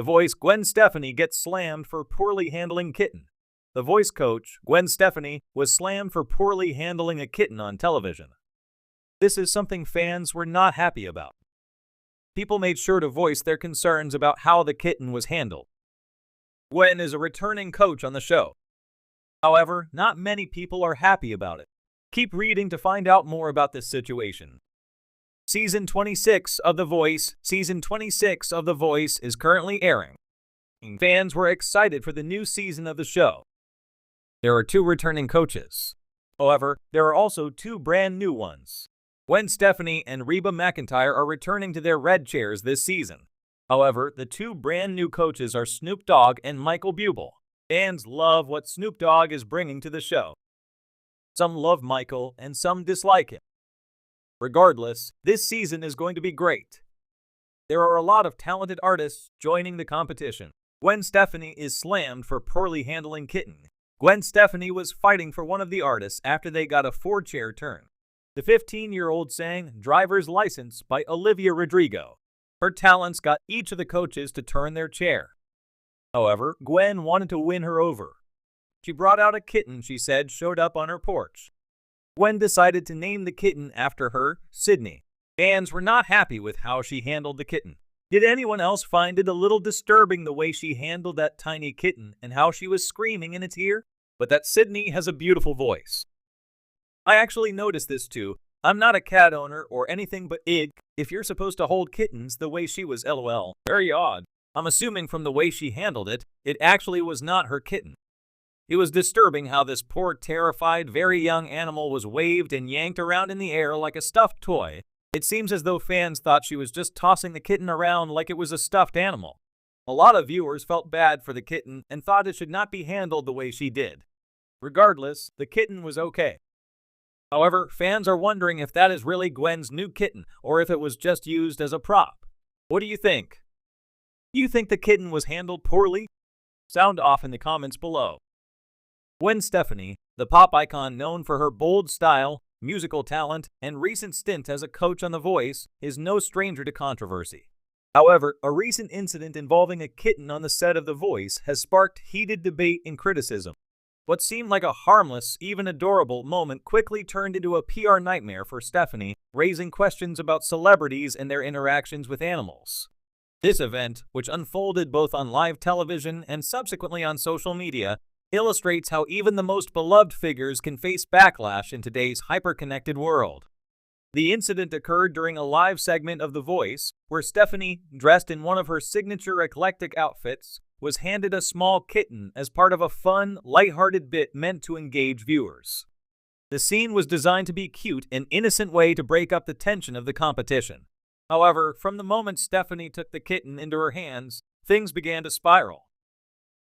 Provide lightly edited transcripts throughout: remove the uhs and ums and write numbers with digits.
Voice Gwen Stefani gets slammed for poorly handling kitten. The voice coach, Gwen Stefani, was slammed for poorly handling a kitten on television. This is something fans were not happy about. People made sure to voice their concerns about how the kitten was handled. Gwen is a returning coach on the show. However, not many people are happy about it. Keep reading to find out more about this situation. Season 26 of The Voice is currently airing. Fans were excited for the new season of the show. There are 2 returning coaches. However, there are also 2 brand new ones. Gwen Stefani and Reba McEntire are returning to their red chairs this season. However, the 2 brand new coaches are Snoop Dogg and Michael Bublé. Fans love what Snoop Dogg is bringing to the show. Some love Michael and some dislike him. Regardless, this season is going to be great. There are a lot of talented artists joining the competition. Gwen Stefani is slammed for poorly handling kitten. Gwen Stefani was fighting for one of the artists after they got a 4-chair turn. The 15-year-old sang Driver's License by Olivia Rodrigo. Her talents got each of the coaches to turn their chair. However, Gwen wanted to win her over. She brought out a kitten she said showed up on her porch. Gwen decided to name the kitten after her, Sydney. Fans were not happy with how she handled the kitten. Did anyone else find it a little disturbing the way she handled that tiny kitten and how she was screaming in its ear? But that Sydney has a beautiful voice. I actually noticed this too. I'm not a cat owner or anything but if you're supposed to hold kittens the way she was, lol. Very odd. I'm assuming from the way she handled it, it actually was not her kitten. It was disturbing how this poor, terrified, very young animal was waved and yanked around in the air like a stuffed toy. It seems as though fans thought she was just tossing the kitten around like it was a stuffed animal. A lot of viewers felt bad for the kitten and thought it should not be handled the way she did. Regardless, the kitten was okay. However, fans are wondering if that is really Gwen's new kitten or if it was just used as a prop. What do you think? Do you think the kitten was handled poorly? Sound off in the comments below. Gwen Stefani, the pop icon known for her bold style, musical talent, and recent stint as a coach on The Voice, is no stranger to controversy. However, a recent incident involving a kitten on the set of The Voice has sparked heated debate and criticism. What seemed like a harmless, even adorable moment quickly turned into a PR nightmare for Stefani, raising questions about celebrities and their interactions with animals. This event, which unfolded both on live television and subsequently on social media, illustrates how even the most beloved figures can face backlash in today's hyper-connected world. The incident occurred during a live segment of The Voice, where Stefani, dressed in one of her signature eclectic outfits, was handed a small kitten as part of a fun, lighthearted bit meant to engage viewers. The scene was designed to be cute and innocent way to break up the tension of the competition. However, from the moment Stefani took the kitten into her hands, things began to spiral.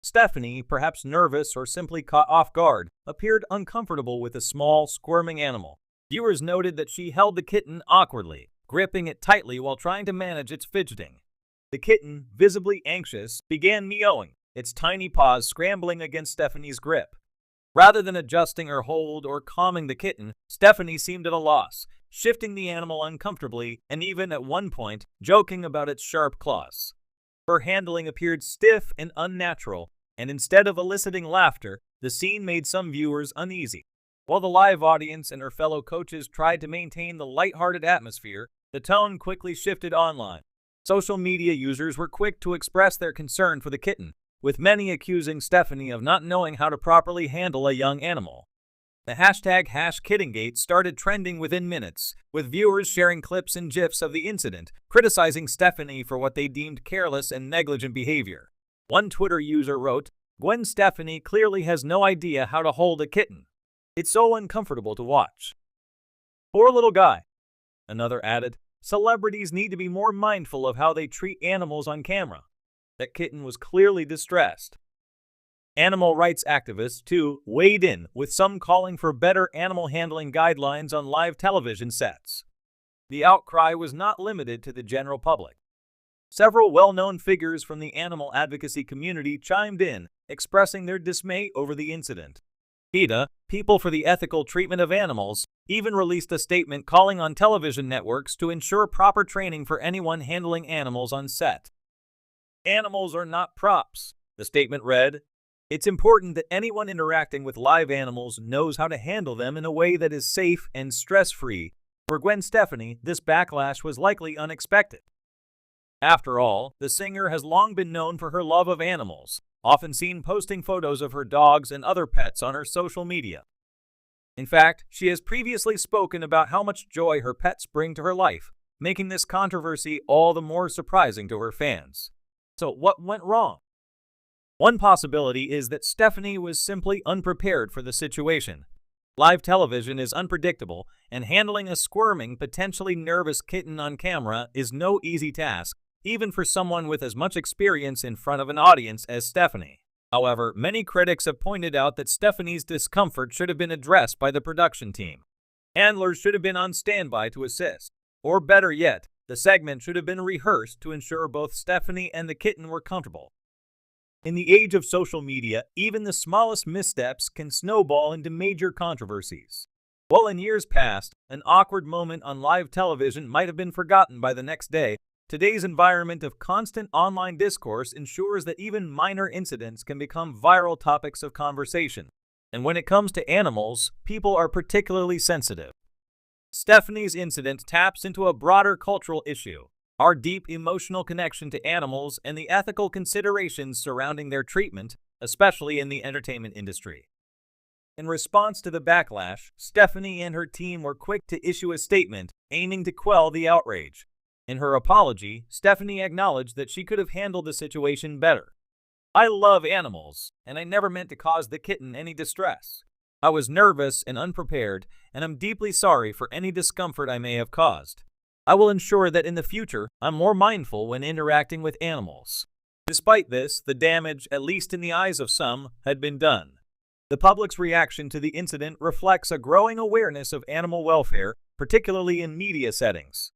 Stefani, perhaps nervous or simply caught off guard, appeared uncomfortable with the small, squirming animal. Viewers noted that she held the kitten awkwardly, gripping it tightly while trying to manage its fidgeting. The kitten, visibly anxious, began meowing, its tiny paws scrambling against Stefani's grip. Rather than adjusting her hold or calming the kitten, Stefani seemed at a loss, shifting the animal uncomfortably and even at one point, joking about its sharp claws. Her handling appeared stiff and unnatural, and instead of eliciting laughter, the scene made some viewers uneasy. While the live audience and her fellow coaches tried to maintain the lighthearted atmosphere, the tone quickly shifted online. Social media users were quick to express their concern for the kitten, with many accusing Stefani of not knowing how to properly handle a young animal. The hashtag #KittenGate started trending within minutes, with viewers sharing clips and GIFs of the incident, criticizing Stefani for what they deemed careless and negligent behavior. One Twitter user wrote, "Gwen Stefani clearly has no idea how to hold a kitten. It's so uncomfortable to watch. Poor little guy." Another added, "Celebrities need to be more mindful of how they treat animals on camera." That kitten was clearly distressed. Animal rights activists, too, weighed in, with some calling for better animal handling guidelines on live television sets. The outcry was not limited to the general public. Several well-known figures from the animal advocacy community chimed in, expressing their dismay over the incident. PETA, People for the Ethical Treatment of Animals, even released a statement calling on television networks to ensure proper training for anyone handling animals on set. Animals are not props. The statement read, "It's important that anyone interacting with live animals knows how to handle them in a way that is safe and stress-free." For Gwen Stefani, this backlash was likely unexpected. After all, the singer has long been known for her love of animals, often seen posting photos of her dogs and other pets on her social media. In fact, she has previously spoken about how much joy her pets bring to her life, making this controversy all the more surprising to her fans. So what went wrong? One possibility is that Stefani was simply unprepared for the situation. Live television is unpredictable, and handling a squirming, potentially nervous kitten on camera is no easy task, even for someone with as much experience in front of an audience as Stefani. However, many critics have pointed out that Stefani's discomfort should have been addressed by the production team. Handlers should have been on standby to assist. Or better yet, the segment should have been rehearsed to ensure both Stefani and the kitten were comfortable. In the age of social media, even the smallest missteps can snowball into major controversies. While in years past, an awkward moment on live television might have been forgotten by the next day, today's environment of constant online discourse ensures that even minor incidents can become viral topics of conversation. And when it comes to animals, people are particularly sensitive. Stefani's incident taps into a broader cultural issue: our deep emotional connection to animals and the ethical considerations surrounding their treatment, especially in the entertainment industry. In response to the backlash, Stefani and her team were quick to issue a statement aiming to quell the outrage. In her apology, Stefani acknowledged that she could have handled the situation better. "I love animals, and I never meant to cause the kitten any distress. I was nervous and unprepared, and I'm deeply sorry for any discomfort I may have caused. I will ensure that in the future, I'm more mindful when interacting with animals." Despite this, the damage, at least in the eyes of some, had been done. The public's reaction to the incident reflects a growing awareness of animal welfare, particularly in media settings.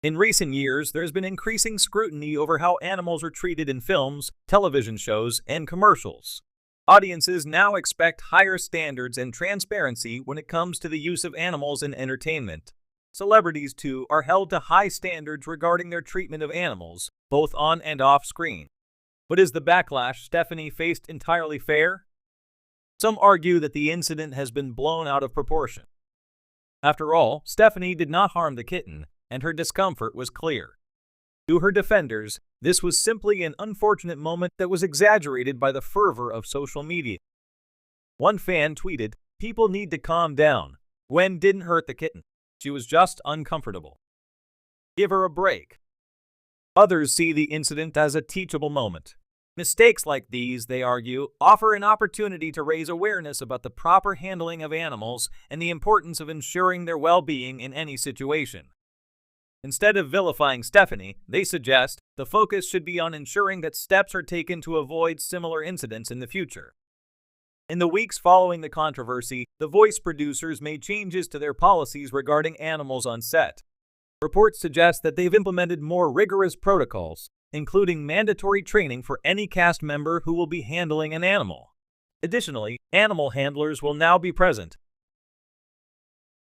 In recent years, there has been increasing scrutiny over how animals are treated in films, television shows, and commercials. Audiences now expect higher standards and transparency when it comes to the use of animals in entertainment. Celebrities, too, are held to high standards regarding their treatment of animals, both on and off screen. But is the backlash Stefani faced entirely fair? Some argue that the incident has been blown out of proportion. After all, Stefani did not harm the kitten, and her discomfort was clear. To her defenders, this was simply an unfortunate moment that was exaggerated by the fervor of social media. One fan tweeted, "People need to calm down. Gwen didn't hurt the kitten. She was just uncomfortable. Give her a break." Others see the incident as a teachable moment. Mistakes like these, they argue, offer an opportunity to raise awareness about the proper handling of animals and the importance of ensuring their well-being in any situation. Instead of vilifying Stefani, they suggest the focus should be on ensuring that steps are taken to avoid similar incidents in the future. In the weeks following the controversy, The Voice producers made changes to their policies regarding animals on set. Reports suggest that they've implemented more rigorous protocols, including mandatory training for any cast member who will be handling an animal. Additionally, animal handlers will now be present,